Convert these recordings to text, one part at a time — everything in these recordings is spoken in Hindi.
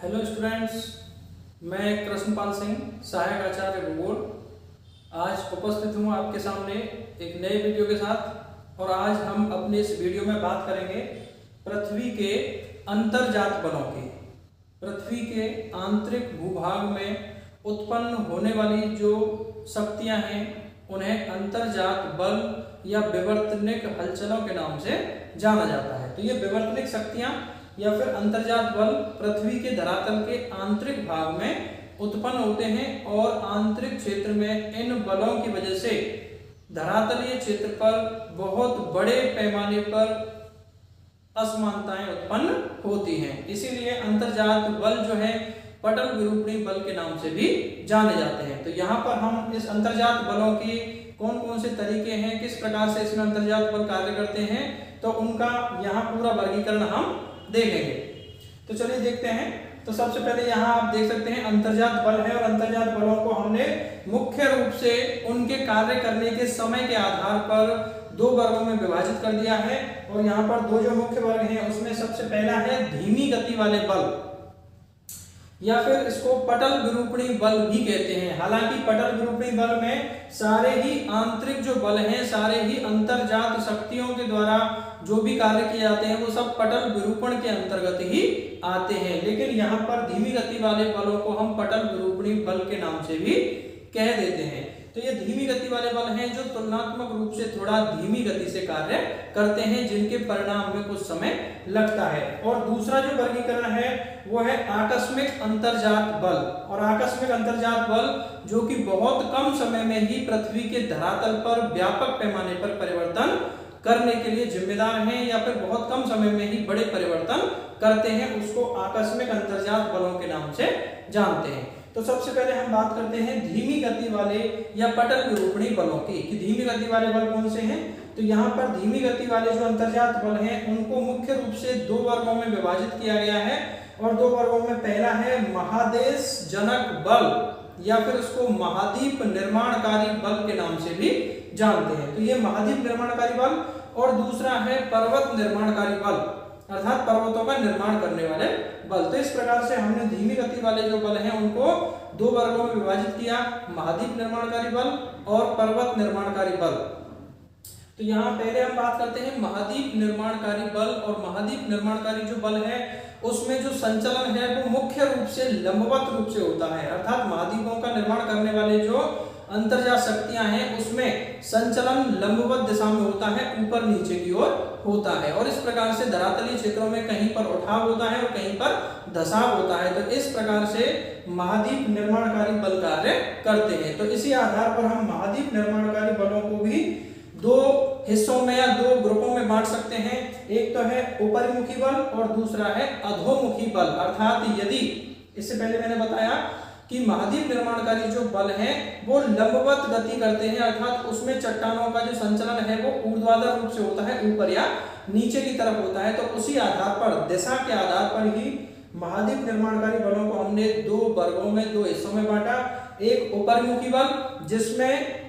हेलो स्टूडेंट्स, मैं कृष्णपाल सिंह, सहायक आचार्य भूगोल आज उपस्थित हूँ आपके सामने एक नए वीडियो के साथ। और आज हम अपने इस वीडियो में बात करेंगे पृथ्वी के अंतर्जात बलों की। पृथ्वी के आंतरिक भूभाग में उत्पन्न होने वाली जो शक्तियाँ हैं उन्हें अंतर्जात बल या विवर्तनिक हलचलों के नाम से जाना जाता है। तो ये विवर्तनिक शक्तियाँ या फिर अंतर्जात बल पृथ्वी के धरातल के आंतरिक भाग में उत्पन्न होते हैं और आंतरिक क्षेत्र में इन बलों की वजह से धरातलीय क्षेत्र पर बहुत बड़े पैमाने पर असमानताएं उत्पन्न होती हैं। इसीलिए अंतर्जात बल जो है पटल विरूपणी बल के नाम से भी जाने जाते हैं। तो यहाँ पर हम इस अंतर्जात बलों की कौन कौन से तरीके हैं, किस प्रकार से इसमें अंतर्जात बल कार्य करते हैं, तो उनका यहाँ पूरा वर्गीकरण हम देखेंगे। तो चलिए देखते हैं। तो सबसे पहले यहाँ आप देख सकते हैं अंतर्जात बल है और अंतर्जात बलों को हमने मुख्य रूप से उनके कार्य करने के समय के आधार पर दो वर्गों में विभाजित कर दिया है। और यहाँ पर दो जो मुख्य वर्ग हैं उसमें सबसे पहला है धीमी गति वाले बल या फिर इसको पटल विरूपणी बल भी कहते हैं। हालांकि पटल विरूपणी बल में सारे ही आंतरिक जो बल हैं, सारे ही अंतर्जात शक्तियों के द्वारा जो भी कार्य किए जाते हैं वो सब पटल विरूपण के अंतर्गत ही आते हैं। लेकिन यहाँ पर धीमी गति वाले बलों को हम पटल विरूपणी बल के नाम से भी कह देते हैं। तो ये धीमी गति वाले बल हैं जो तुलनात्मक रूप से थोड़ा धीमी गति से कार्य करते हैं, जिनके परिणाम में कुछ समय लगता है। और दूसरा जो वर्गीकरण है वो है आकस्मिक अंतर्जात बल। और आकस्मिक अंतर्जात बल जो कि बहुत कम समय में ही पृथ्वी के धरातल पर व्यापक पैमाने पर परिवर्तन करने के लिए जिम्मेदार हैं या फिर बहुत कम समय में ही बड़े परिवर्तन करते हैं, उसको आकस्मिक अंतर्जात बलों के नाम से जानते हैं। तो सबसे पहले हम बात करते हैं धीमी गति वाले या पटल विरूपणी बलों की कि धीमी गति वाले बल कौन से हैं। तो यहाँ पर धीमी गति वाले जो अंतर्जात बल हैं उनको मुख्य रूप से दो वर्गों में विभाजित किया गया है। और दो वर्गों में पहला है महादेश जनक बल या फिर उसको महाद्वीप निर्माणकारी बल के नाम से भी जानते हैं। तो ये महाद्वीप निर्माणकारी बल और दूसरा है पर्वत निर्माणकारी बल, अर्थात पर्वतों का निर्माण करने वाले बल। तो इस प्रकार से हमने धीमी गति वाले जो बल हैं उनको दो वर्गों में विभाजित किया, महाद्वीप निर्माणकारी बल और पर्वत निर्माणकारी बल। तो यहाँ पहले हम बात करते हैं महाद्वीप निर्माणकारी बल। और महाद्वीप निर्माणकारी जो बल है उसमें जो संचलन है वो मुख्य रूप से लंबवत रूप से होता है, अर्थात महाद्वीपों का निर्माण करने वाले जो अंतर्जात शक्तियां हैं उसमें संचलन लंबवत दिशा में होता है, ऊपर नीचे की ओर होता है। और इस प्रकार से धरातलीय क्षेत्रों में कहीं पर उठाव होता है और कहीं पर धसाव होता है। तो इस प्रकार से महाद्वीप निर्माणकारी बल कार्य करते हैं। तो इसी आधार पर हम महाद्वीप निर्माणकारी बलों को भी दो हिस्सों में या दो ग्रुपों में बांट सकते हैं। एक तो है ऊपरीमुखी बल और दूसरा है अधोमुखी बल। अर्थात यदि इससे पहले मैंने बताया कि महाद्वीप निर्माणकारी जो बल हैं वो लंबवत गति करते हैं, अर्थात उसमें चट्टानों का जो संचलन है वो ऊर्ध्वाधर रूप से होता है, ऊपर या नीचे की तरफ होता है। तो उसी आधार पर, दिशा के आधार पर ही महाद्वीप निर्माणकारी बलों को हमने दो वर्गों में, दो हिस्सों में बांटा। एक ऊपरीमुखी बल जिसमें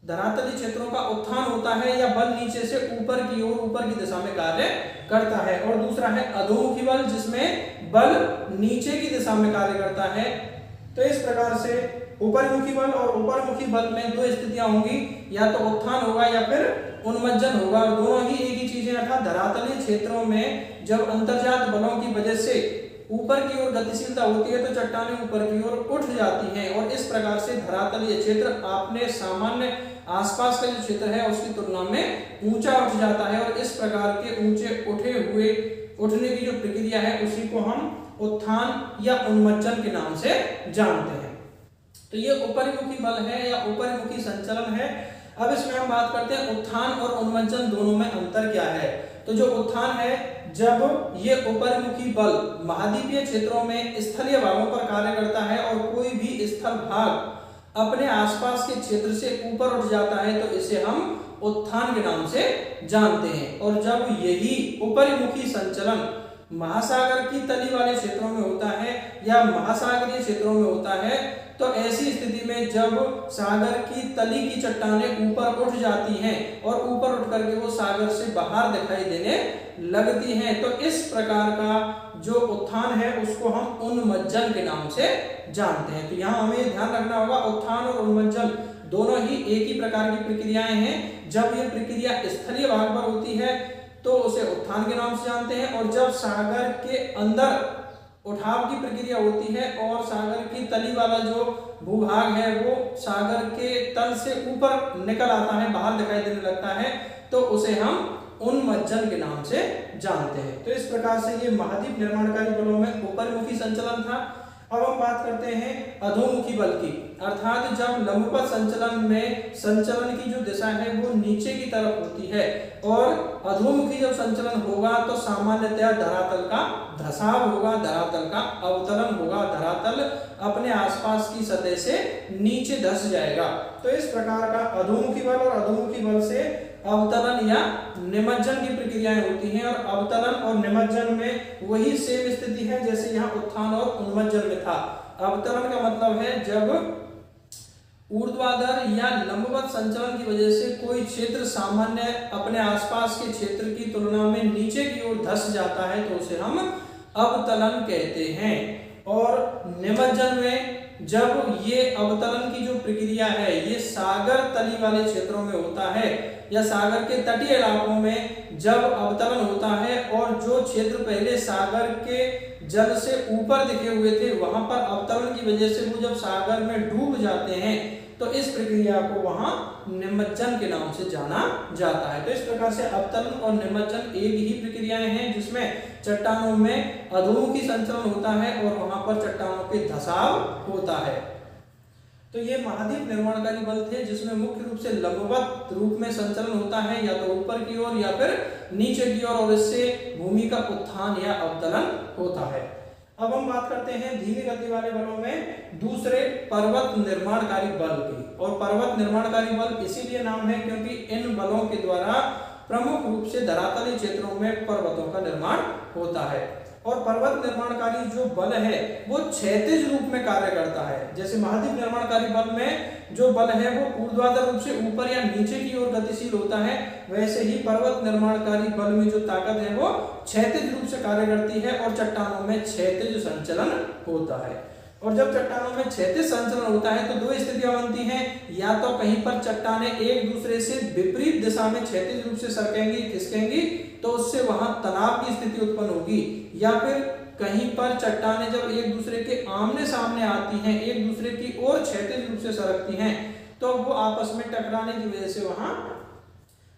धरातलीय क्षेत्रों का उत्थान होता है या बल नीचे से ऊपर की ओर, ऊपर की दिशा में कार्य करता है। और दूसरा है अधोमुखी बल जिसमें बल नीचे की दिशा में कार्य करता है। तो इस प्रकार से ऊपरमुखी बल और ऊपरमुखी बल में दो स्थितियां होंगी, या तो उत्थान होगा या फिर उन्मज्जन होगा। और दोनों ही एक ही चीज है, अर्थात धरातलीय क्षेत्रों में जब अंतर्जात बलों की वजह से ऊपर की ओर गतिशीलता होती है तो चट्टानें ऊपर की ओर उठ जाती हैं और इस प्रकार से धरातलीय क्षेत्र अपने सामान्य आसपास का जो क्षेत्र है उसकी तुलना में ऊंचा उठ जाता है। और इस प्रकार के ऊंचे उठने की जो प्रक्रिया है उसी को हम उत्थान या उन्मज्जन के नाम से जानते हैं। तो ये ऊपरीमुखी बल है या ऊपरीमुखी संचलन है। अब इसमें हम बात करते हैं उत्थान और उन्मज्जन दोनों में अंतर क्या है। तो जो उत्थान है, जब ये ऊपरीमुखी बल महाद्वीपीय क्षेत्रों में स्थलीय भागों पर कार्य करता है और कोई भी स्थल भाग अपने आसपास के क्षेत्र से ऊपर उठ जाता है तो इसे हम उत्थान के नाम से जानते हैं। और जब यही ऊपरीमुखी संचलन महासागर की तली वाले क्षेत्रों में होता है या महासागरीय क्षेत्रों में होता है तो ऐसी स्थिति में जब सागर की तली की चट्टानें ऊपर उठ जाती हैं और ऊपर उठ करके वो सागर से बाहर दिखाई देने लगती हैं, तो इस प्रकार का जो उत्थान है उसको हम उन्मज्जन के नाम से जानते हैं। तो यहाँ हमें ध्यान रखना होगा, उत्थान और उन्मज्जन दोनों ही एक ही प्रकार की प्रक्रियाएं हैं। जब यह प्रक्रिया स्थलीय भाग पर होती है तो उसे उत्थान के नाम से जानते हैं, और जब सागर के अंदर उठाव की प्रक्रिया होती है और सागर की तली वाला जो भूभाग है वो सागर के तल से ऊपर निकल आता है, बाहर दिखाई देने लगता है, तो उसे हम उन्मज्जन के नाम से जानते हैं। तो इस प्रकार से ये महाद्वीप निर्माणकारी बलों में ऊपरमुखी संचलन था। अब हम बात करते हैं अधोमुखी बल की, अर्थात जब लंबवत संचलन में संचलन की जो दिशा है वो नीचे की तरफ होती है, और अधोमुखी जब संचलन होगा तो सामान्यतया धरातल का धसाव होगा, धरातल का अवतरण होगा, धरातल अपने आसपास की सतह से नीचे धस जाएगा। तो इस प्रकार का अधोमुखी बल और अधोमुखी बल से अवतरण या निमज्जन की प्रक्रियाएं होती हैं, और अवतरण और निमज्जन में वही सेम स्थिति है जैसे यहाँ उत्थान और उन्मज्जन में था। अवतरण का मतलब है जब ऊर्ध्वाधर या लंबवत संचलन की वजह से कोई क्षेत्र सामान्य अपने आसपास के क्षेत्र की तुलना में नीचे की ओर धस जाता है तो उसे हम अवतरण कहते हैं। और निमज्जन में जब ये अवतरण की जो प्रक्रिया है ये सागर तली वाले क्षेत्रों में होता है या सागर के तटीय इलाकों में जब अवतरण होता है, और जो क्षेत्र पहले सागर के जल से ऊपर दिखे हुए थे वहां पर अवतरण की वजह से वो जब सागर में डूब जाते हैं तो इस प्रक्रिया को वहां निमज्जन के नाम से जाना जाता है। तो इस प्रकार से अवतरण और निमज्जन एक ही प्रक्रियाएं हैं जिसमें चट्टानों में अधोमुखी संचलन होता है और वहां पर चट्टानों के धसाव होता है। तो ये महाद्वीप निर्माणकारी बल थे जिसमें मुख्य रूप से लंबवत रूप में संचलन होता है, या तो ऊपर की ओर या फिर नीचे की ओर, और इससे भूमि का उत्थान या अवतरण होता है। अब हम बात करते हैं धीमी गति वाले बलों में दूसरे पर्वत निर्माणकारी बल की। और पर्वत निर्माणकारी बल इसीलिए नाम है क्योंकि इन बलों के द्वारा प्रमुख रूप से धरातलीय क्षेत्रों में पर्वतों का निर्माण होता है। और पर्वत निर्माणकारी जो बल है वो क्षैतिज रूप में कार्य करता है। जैसे महाद्वीप निर्माणकारी बल में जो बल है वो ऊर्ध्वाधर रूप से ऊपर या नीचे की ओर गतिशील होता है, वैसे ही पर्वत निर्माणकारी बल में जो ताकत है वो क्षैतिज रूप से कार्य करती है और चट्टानों में क्षैतिज संचलन होता है। और जब चट्टानों में क्षैतिज संचलन होता है तो दो स्थितियां बनती हैं, या तो कहीं पर चट्टानें एक दूसरे से विपरीत दिशा में क्षैतिज रूप से सरकेंगी, खिसकेंगी, तो उससे वहां तनाव की स्थिति उत्पन्न होगी, या फिर कहीं पर चट्टानें जब एक दूसरे के आमने सामने आती हैं, एक दूसरे की ओर क्षैतिज रूप से सरकती हैं, तो वो आपस में टकराने की वजह से वहां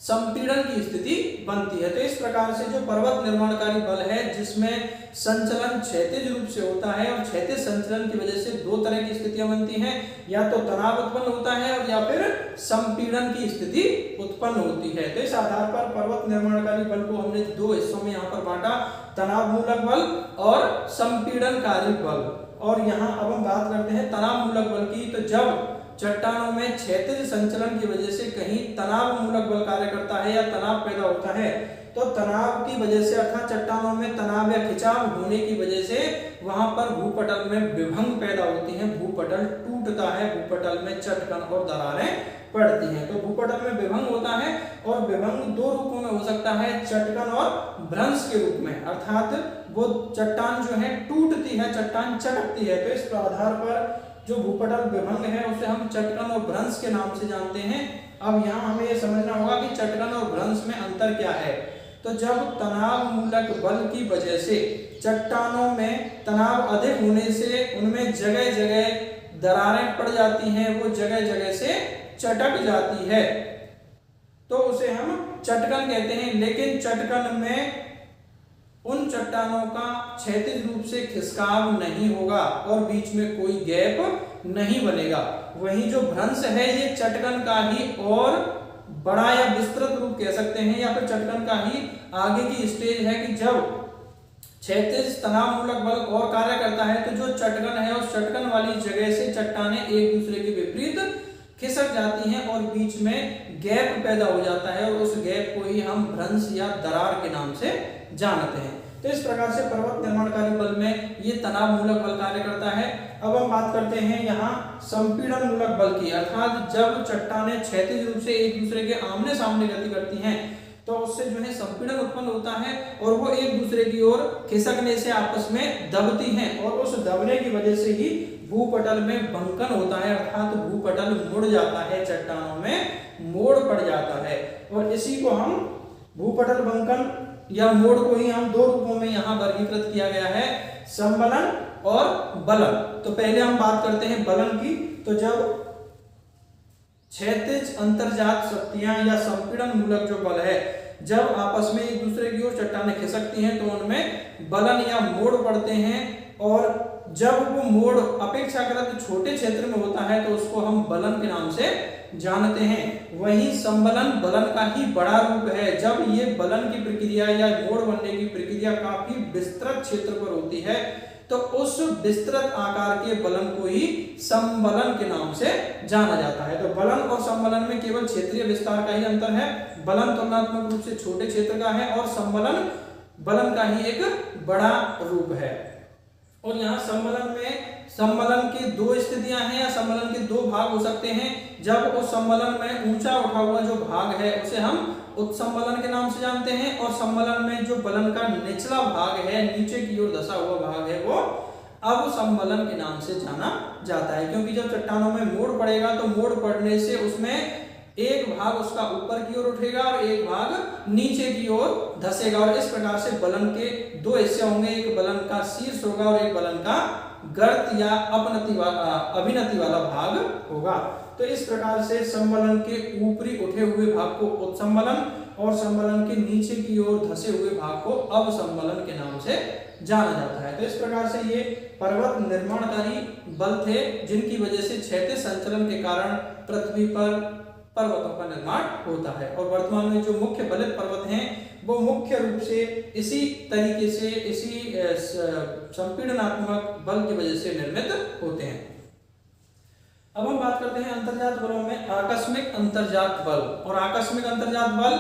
संपीड़न की स्थिति बनती है। तो इस प्रकार से जो पर्वत निर्माणकारी बल है जिसमें संचलन क्षैतिज रूप से होता है, और क्षैतिज संचलन की वजह से दो तरह की स्थितियां बनती हैं, या तो तनाव उत्पन्न होता है और या फिर संपीड़न की स्थिति उत्पन्न होती है। तो इस आधार पर पर्वत निर्माणकारी बल को हमने दो हिस्सों में यहाँ पर बांटा, तनाव मूलक बल और संपीड़नकारी बल। और यहाँ अब हम बात करते हैं तनाव मूलक बल की। तो जब चट्टानों में क्षैतिज संचलन की वजह से कहीं तनाव मूलक बल कार्य करता है या तनाव पैदा होता है, तो तनाव की वजह से अर्थात चट्टानों में तनाव या खिंचाव होने की वजह से वहां पर भूपटल में विभंग पैदा होती है, भूपटल टूटता है, भूपटल में चटकन और दरारें पड़ती हैं। तो भूपटल में विभंग होता है, और विभंग दो रूपों में हो सकता है, चटकन और भ्रंश के रूप में, अर्थात वो चट्टान जो है टूटती है, चट्टान चटकती है। तो इस आधार पर जो भूपटल विभंग है उसे हम चटकन और भ्रंश के नाम से जानते हैं। अब यहाँ हमें यह समझना होगा कि चटकन और भ्रंश में अंतर क्या है। तो जब तनाव मूलक बल की वजह से चट्टानों में तनाव अधिक होने से उनमें जगह जगह दरारें पड़ जाती हैं, वो जगह जगह से चटक जाती है, तो उसे हम चटकन कहते हैं। लेकिन चटकन में उन चट्टानों का क्षैतिज रूप से खिसकाव नहीं होगा और बीच में कोई गैप नहीं बनेगा। वहीं जो भ्रंश है ये चटकन का ही और बड़ा या विस्तृत रूप कह सकते हैं, या फिर चटकन का ही आगे की स्टेज है कि जब क्षैतिज तनाव मूलक बल और कार्य करता है तो जो चटकन है उस चटकन वाली जगह से चट्टानें एक दूसरे के विपरीत खिसक जाती हैं और बीच में गैप पैदा हो जाता है, और उस गैप को ही हम भ्रंश या दरार के नाम से जानते हैं। तो इस प्रकार से पर्वत निर्माणकारी बल में ये तनाव मूलक बल कार्य करता है। अब हम बात करते हैं यहाँ संपीड़न मूलक बल की, अर्थात जब चट्टानें क्षैतिज रूप से एक दूसरे के आमने सामने गति करती हैं तो उससे जो है संपीड़न उत्पन्न होता है और वो एक दूसरे की ओर खिसकने से आपस में दबती हैं और उस दबने की वजह से ही भूपटल में बंकन होता है, अर्थात भूपटल मुड़ जाता है, चट्टानों में मोड़ पड़ जाता है। और इसी को हम भूपटल बंकन या मोड़ को ही हम दो रूपों में यहाँ वर्गीकृत किया गया है, संबलन और बलन। तो पहले हम बात करते हैं बलन की। तो जब क्षैतिज अंतर्जात शक्तियां या संपीड़न मूलक जो बल है, जब आपस में एक दूसरे की ओर चट्टानें खिसकती हैं तो उनमें बलन या मोड़ पड़ते हैं और जब वो मोड़ अपेक्षाकृत छोटे क्षेत्र में होता है तो उसको हम बलन के नाम से जानते हैं। वहीं संबलन बलन का ही बड़ा रूप है। जब ये बलन की प्रक्रिया या मोड़ बनने की प्रक्रिया काफी विस्तृत क्षेत्र पर होती है तो उस विस्तृत आकार के बलन को ही संबलन के नाम से जाना जाता है। तो बलन और संबलन में केवल क्षेत्रीय विस्तार का ही अंतर है। बलन तुलनात्मक रूप से छोटे क्षेत्र का है और संबलन बलन का ही एक बड़ा रूप है। और यहाँ संबलन की दो स्थितियां हैं या संबलन के दो भाग हो सकते हैं। जब उस संबलन में ऊंचा उठा हुआ जो भाग है उसे हम उत्संबलन के नाम से जानते हैं और संबलन में जो बलन का निचला भाग है, नीचे की ओर धंसा हुआ भाग है, वो अवसंबलन के नाम से जाना जाता है। क्योंकि जब चट्टानों में मोड़ पड़ेगा तो मोड़ पड़ने से उसमें एक भाग उसका ऊपर की ओर उठेगा और एक भाग नीचे की ओर धंसेगा और इस प्रकार से बलन के दो हिस्से होंगे, एक बलन का शीर्ष होगा और एक बलन का गर्त या अभिनति वाला भाग होगा। तो इस प्रकार से संबलन के ऊपरी उठे हुए भाग को उत्संबलन और संबलन के नीचे की ओर धंसे हुए भाग को अवसंबलन के नाम से जाना जाता है। तो इस प्रकार से ये पर्वत निर्माणकारी बल थे जिनकी वजह से क्षैतिज संचलन के कारण पृथ्वी पर पर्वतों का निर्माण होता है। और वर्तमान में जो मुख्य बलित पर्वत हैं वो मुख्य रूप से इसी तरीके से, इसी संपीड़नात्मक बल की वजह से निर्मित होते हैं। अब हम बात करते हैं अंतर्जात बलों में आकस्मिक अंतर्जात बल। और आकस्मिक अंतर्जात बल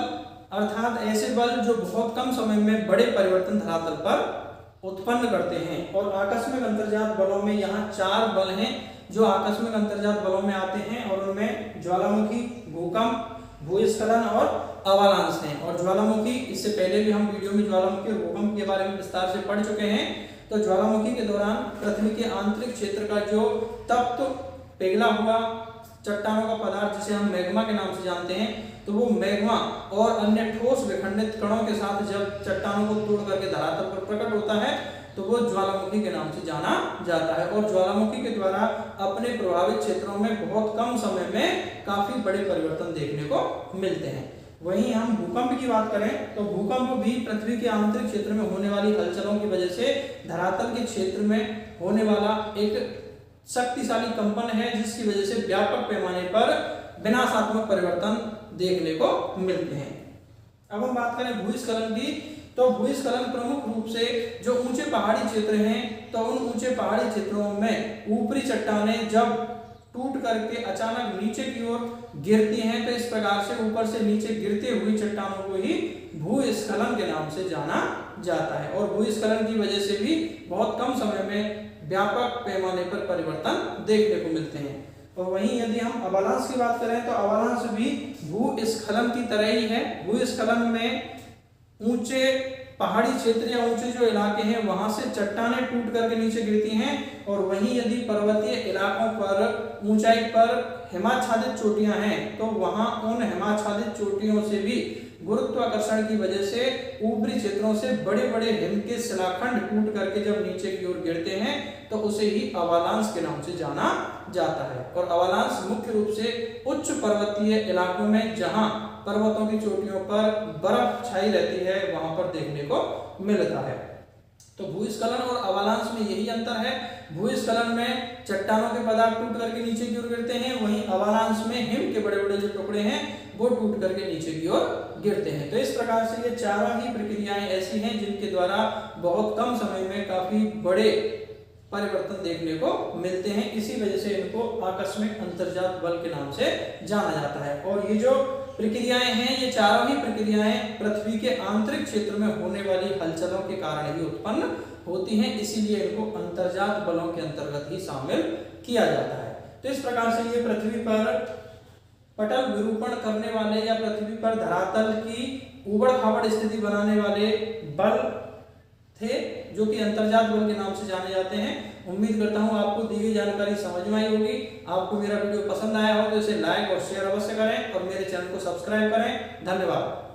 अर्थात ऐसे बल जो बहुत कम समय में बड़े परिवर्तन धरातल पर उत्पन्न करते हैं। और आकस्मिक अंतर्जात बलों में यहाँ 4 बल हैं जो आकस्मिक अंतर्जात बलों में आते हैं और उनमें ज्वालामुखी, भूकंप, भूस्खलन और अवालांस हैं। और ज्वालामुखी, इससे पहले भी हम वीडियो में ज्वालामुखी और भूकंप के बारे में विस्तार से पढ़ चुके हैं। तो ज्वालामुखी के दौरान पृथ्वी के आंतरिक क्षेत्र का जो तप्त पिघला हुआ चट्टानों का पदार्थ जिसे हम मैग्मा के नाम से जानते हैं, तो वो मैग्मा और अन्य ठोस विखंडित कणों के साथ जब चट्टानों को तोड़ करके धरातल पर प्रकट होता है तो वो ज्वालामुखी के नाम से जाना जाता है। और ज्वालामुखी के द्वारा अपने प्रभावित क्षेत्रों में बहुत कम समय में काफी बड़े परिवर्तन देखने को मिलते हैं। वहीं हम भूकंप की बात करें तो भूकंप भी पृथ्वी के आंतरिक क्षेत्र में होने वाली हलचलों की वजह से धरातल के क्षेत्र में होने वाला एक शक्तिशाली कंपन है जिसकी वजह से व्यापक पैमाने पर विनाशात्मक परिवर्तन देखने को मिलते हैं। अब हम बात करें भूस्खलन की, तो भूस्खलन प्रमुख रूप से जो ऊंचे पहाड़ी क्षेत्र हैं तो उन ऊंचे पहाड़ी क्षेत्रों में ऊपरी चट्टानें जब टूट करके अचानक नीचे की ओर गिरती हैं तो इस प्रकार से ऊपर से नीचे गिरते हुई चट्टानों को ही भूस्खलन के नाम से जाना जाता है। और भूस्खलन की वजह से भी बहुत कम समय में व्यापक पैमाने पर परिवर्तन देखने को मिलते हैं। और वहीं यदि हम अवालांस की बात करें तो अवालांस भी भूस्खलन की तरह ही है। भूस्खलन में ऊंचे पहाड़ी क्षेत्र या ऊंचे जो इलाके हैं वहां से चट्टानें टूट करके नीचे गिरती हैं। और वहीं यदि पर्वतीय इलाकों पर ऊंचाई पर हिमाच्छादित चोटियां हैं तो वहां उन हिमाच्छादित चोटियों से भी गुरुत्वाकर्षण की वजह से ऊपरी क्षेत्रों से बड़े बड़े हिम के शिलाखंड टूट करके जब नीचे की ओर गिरते हैं तो उसे ही अवालांस के नाम से जाना जाता है। और अवालांस मुख्य रूप से उच्च पर्वतीय इलाकों में जहां पर्वतों की चोटियों पर बर्फ छाई रहती है वहां पर देखने को मिलता है। तो भूस्खलन और अवालांस में यही अंतर है। भूस्खलन में चट्टानों के पदार्थ टूट करके नीचे की ओर गिरते हैं, वहीं अवालांस में हिम के बड़े बड़े जो टुकड़े हैं वो टूट करके नीचे की ओर गिरते हैं। तो इस प्रकार से ये चारों ही प्रक्रियाएं ऐसी हैं जिनके द्वारा बहुत कम समय में काफी बड़े परिवर्तन देखने को मिलते हैं। इसी वजह से इनको आकस्मिक अंतर्जात बल के नाम से जाना जाता है। और ये जो प्रक्रियाएं हैं, ये चारों ही प्रक्रियाएं पृथ्वी के आंतरिक क्षेत्र में होने वाली हलचलों के कारण ही उत्पन्न होती हैं, इसीलिए इनको अंतर्जात बलों के अंतर्गत ही शामिल किया जाता है। तो इस प्रकार से ये पृथ्वी पर पटल विरूपण करने वाले या पृथ्वी पर धरातल की उबड़-खाबड़ स्थिति बनाने वाले बल थे, जो कि अंतर्जात बल के नाम से जाने जाते हैं। उम्मीद करता हूं आपको दी गई जानकारी समझ में आई होगी। आपको मेरा वीडियो पसंद आया हो तो इसे लाइक और शेयर अवश्य करें और मेरे चैनल को सब्सक्राइब करें। धन्यवाद।